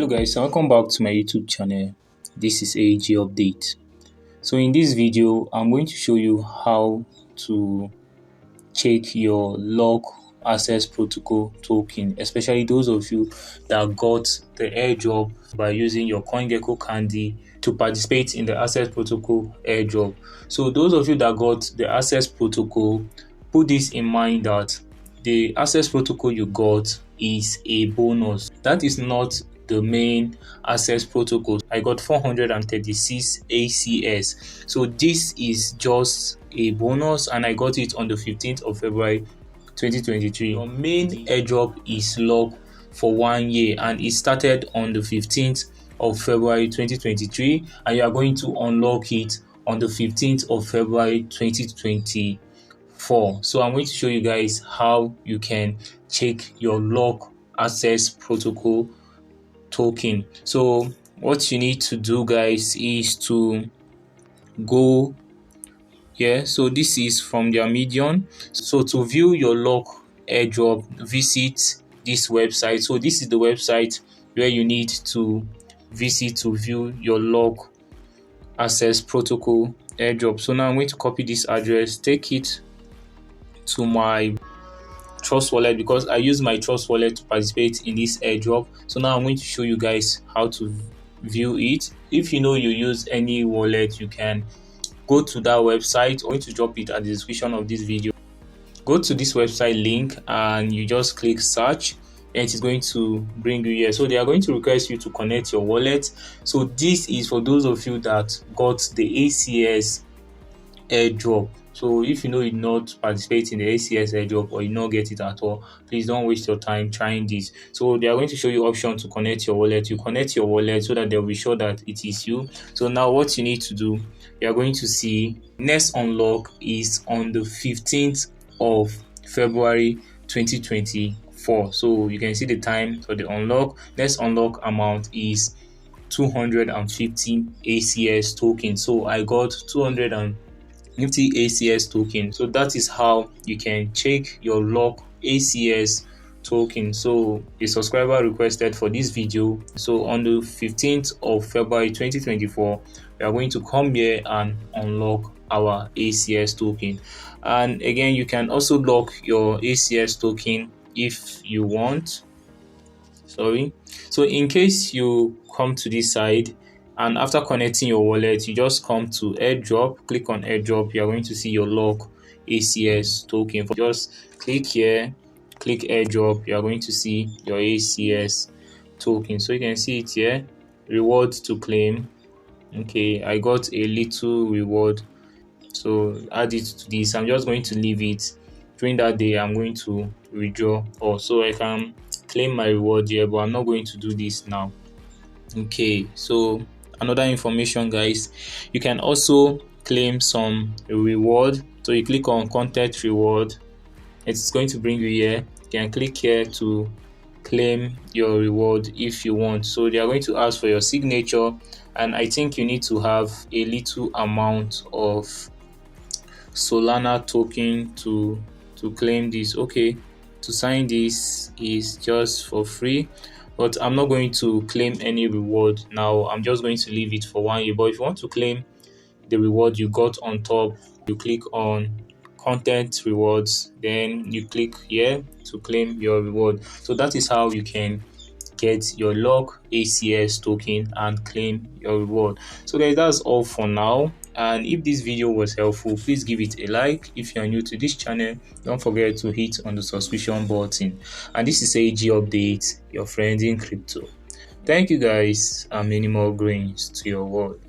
guys, welcome back to my YouTube channel. This is AG Update. So in this video I'm going to show you how to check your lock access protocol token, especially those of you that got the airdrop by using your CoinGecko candy to participate in the access protocol airdrop. So those of you that got the access protocol, put this in mind that the access protocol you got is a bonus. That is not the main access protocol. I got 436 ACS. So this is just a bonus and I got it on the 15th of February 2023. Your main airdrop is locked for 1 year and it started on the 15th of February 2023 and you are going to unlock it on the 15th of February 2024. So I'm going to show you guys how you can check your lock access protocol token. So what you need to do, guys, is to go here. So this is from their Medium. So to view your lock airdrop, visit this website. So this is the website where you need to visit to view your lock access protocol airdrop. So now I'm going to copy this address, take it to my Trust Wallet because I use my Trust Wallet to participate in this airdrop. So now I'm going to show you guys how to view it. If you know you use any wallet, you can go to that website. I'm going to drop it at the description of this video. Go to this website link and you just click search and it is going to bring you here. So they are going to request you to connect your wallet. So this is for those of you that got the ACS airdrop. So if you know you not participate in the ACS airdrop or you not get it at all, please don't waste your time trying this. So they are going to show you option to connect your wallet. You connect your wallet so that they'll be sure that it is you. So now what you need to do, you are going to see next unlock is on the 15th of February 2024. So you can see the time for the unlock. Next unlock amount is 250 ACS tokens. So I got 250 ACS token. So that is how you can check your lock ACS token. So a subscriber requested for this video. So on the 15th of February 2024, we are going to come here and unlock our ACS token. And again, you can also lock your ACS token if you want. So in case you come to this side and after connecting your wallet, you just come to airdrop, click on airdrop. You are going to see your lock ACS token. Just click here, click airdrop. You are going to see your ACS token. So you can see it here, reward to claim. Okay, I got a little reward, so add it to this. I'm just going to leave it. During that day, I'm going to withdraw so I can claim my reward here, but I'm not going to do this now. Okay, so another information, guys, you can also claim some reward. So you click on content reward, it's going to bring you here. You can click here to claim your reward if you want. So they are going to ask for your signature and I think you need to have a little amount of Solana token to claim this. Okay, to sign this is just for free, but I'm not going to claim any reward now. I'm just going to leave it for 1 year. But if you want to claim the reward you got on top, you click on content rewards, then you click here to claim your reward. So that is how you can get your lock ACS token and claim your reward. So guys, that's all for now. And if this video was helpful, please give it a like. If you are new to this channel, don't forget to hit on the subscription button. And this is AG Update, your friend in crypto. Thank you guys, and many more grains to your world.